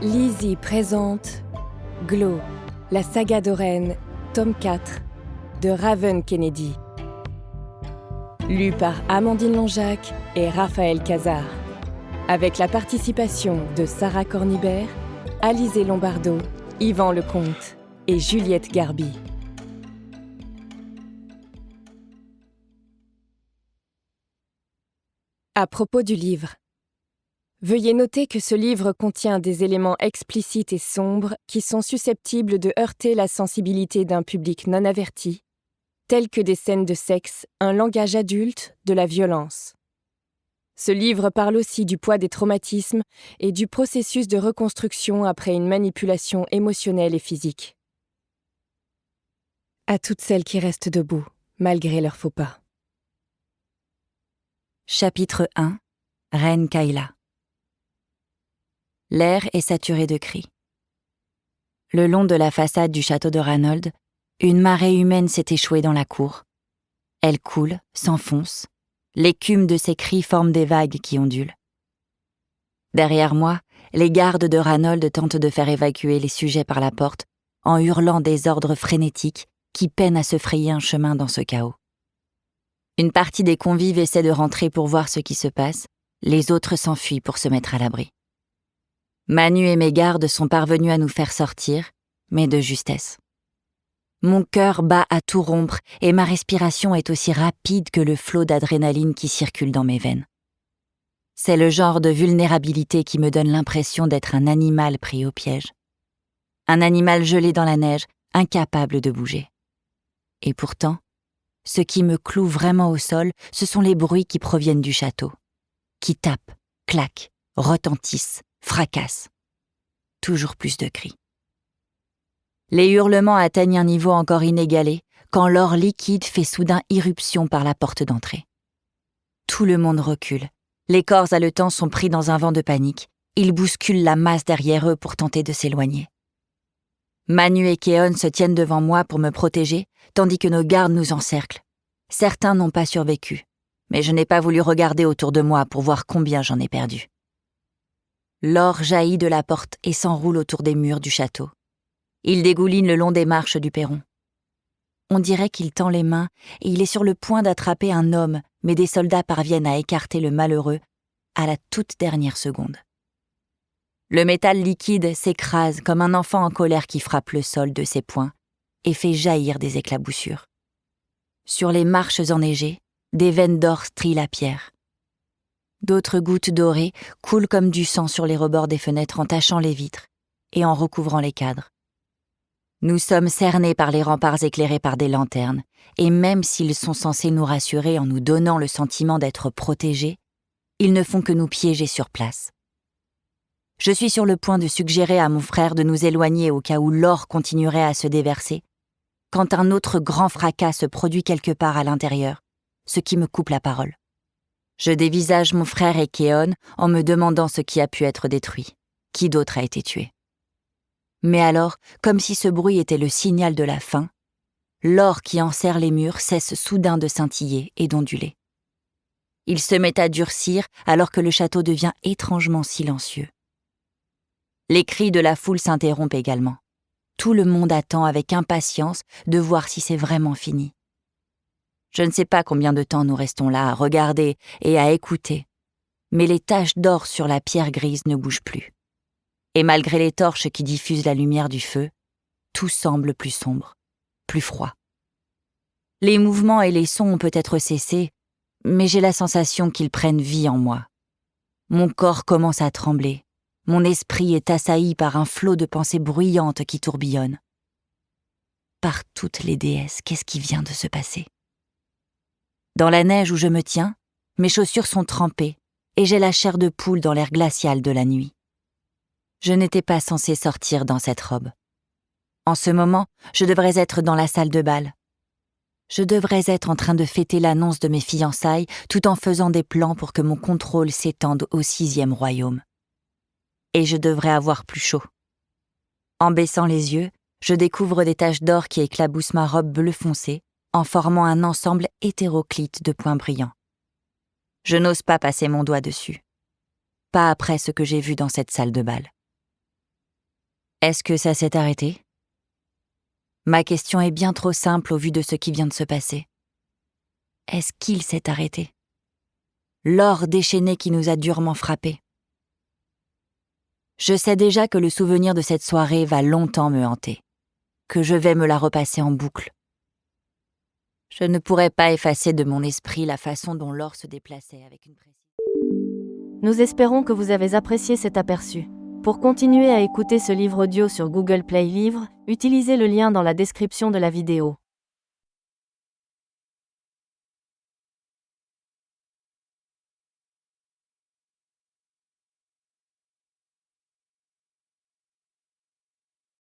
Lizzie présente Glow, la saga d'Oren, tome 4, de Raven Kennedy. Lu par Amandine Lonjac et Raphaël Cazard. Avec la participation de Sarah Cornibert, Alizé Lombardo, Yvan Lecomte et Juliette Garbi. À propos du livre. Veuillez noter que ce livre contient des éléments explicites et sombres qui sont susceptibles de heurter la sensibilité d'un public non averti, tels que des scènes de sexe, un langage adulte, de la violence. Ce livre parle aussi du poids des traumatismes et du processus de reconstruction après une manipulation émotionnelle et physique. À toutes celles qui restent debout, malgré leurs faux pas. Chapitre 1. Reine Kayla. L'air est saturé de cris. Le long de la façade du château de Rannold, une marée humaine s'est échouée dans la cour. Elle coule, s'enfonce. L'écume de ses cris forme des vagues qui ondulent. Derrière moi, les gardes de Rannold tentent de faire évacuer les sujets par la porte en hurlant des ordres frénétiques qui peinent à se frayer un chemin dans ce chaos. Une partie des convives essaie de rentrer pour voir ce qui se passe, les autres s'enfuient pour se mettre à l'abri. Manu et mes gardes sont parvenus à nous faire sortir, mais de justesse. Mon cœur bat à tout rompre et ma respiration est aussi rapide que le flot d'adrénaline qui circule dans mes veines. C'est le genre de vulnérabilité qui me donne l'impression d'être un animal pris au piège. Un animal gelé dans la neige, incapable de bouger. Et pourtant, ce qui me cloue vraiment au sol, ce sont les bruits qui proviennent du château, qui tapent, claquent, retentissent, fracassent. Toujours plus de cris. Les hurlements atteignent un niveau encore inégalé quand l'or liquide fait soudain irruption par la porte d'entrée. Tout le monde recule. Les corps haletants sont pris dans un vent de panique. Ils bousculent la masse derrière eux pour tenter de s'éloigner. Manu et Keon se tiennent devant moi pour me protéger, tandis que nos gardes nous encerclent. Certains n'ont pas survécu, mais je n'ai pas voulu regarder autour de moi pour voir combien j'en ai perdu. L'or jaillit de la porte et s'enroule autour des murs du château. Il dégouline le long des marches du perron. On dirait qu'il tend les mains et il est sur le point d'attraper un homme, mais des soldats parviennent à écarter le malheureux à la toute dernière seconde. Le métal liquide s'écrase comme un enfant en colère qui frappe le sol de ses poings et fait jaillir des éclaboussures. Sur les marches enneigées, des veines d'or strient la pierre. D'autres gouttes dorées coulent comme du sang sur les rebords des fenêtres en tachant les vitres et en recouvrant les cadres. Nous sommes cernés par les remparts éclairés par des lanternes, et même s'ils sont censés nous rassurer en nous donnant le sentiment d'être protégés, ils ne font que nous piéger sur place. Je suis sur le point de suggérer à mon frère de nous éloigner au cas où l'or continuerait à se déverser, quand un autre grand fracas se produit quelque part à l'intérieur, ce qui me coupe la parole. Je dévisage mon frère et Keon en me demandant ce qui a pu être détruit. Qui d'autre a été tué? Mais alors, comme si ce bruit était le signal de la fin, l'or qui enserre les murs cesse soudain de scintiller et d'onduler. Il se met à durcir alors que le château devient étrangement silencieux. Les cris de la foule s'interrompent également. Tout le monde attend avec impatience de voir si c'est vraiment fini. Je ne sais pas combien de temps nous restons là à regarder et à écouter, mais les taches d'or sur la pierre grise ne bougent plus. Et malgré les torches qui diffusent la lumière du feu, tout semble plus sombre, plus froid. Les mouvements et les sons ont peut-être cessé, mais j'ai la sensation qu'ils prennent vie en moi. Mon corps commence à trembler, mon esprit est assailli par un flot de pensées bruyantes qui tourbillonnent. Par toutes les déesses, qu'est-ce qui vient de se passer? Dans la neige où je me tiens, mes chaussures sont trempées et j'ai la chair de poule dans l'air glacial de la nuit. Je n'étais pas censée sortir dans cette robe. En ce moment, je devrais être dans la salle de bal. Je devrais être en train de fêter l'annonce de mes fiançailles tout en faisant des plans pour que mon contrôle s'étende au 6e royaume. Et je devrais avoir plus chaud. En baissant les yeux, je découvre des taches d'or qui éclaboussent ma robe bleu foncé en formant un ensemble hétéroclite de points brillants. Je n'ose pas passer mon doigt dessus. Pas après ce que j'ai vu dans cette salle de bal. Est-ce que ça s'est arrêté? Ma question est bien trop simple au vu de ce qui vient de se passer. Est-ce qu'il s'est arrêté? L'or déchaîné qui nous a durement frappés. Je sais déjà que le souvenir de cette soirée va longtemps me hanter, que je vais me la repasser en boucle. Je ne pourrais pas effacer de mon esprit la façon dont l'or se déplaçait avec une précision. Nous espérons que vous avez apprécié cet aperçu. Pour continuer à écouter ce livre audio sur Google Play Livres, utilisez le lien dans la description de la vidéo.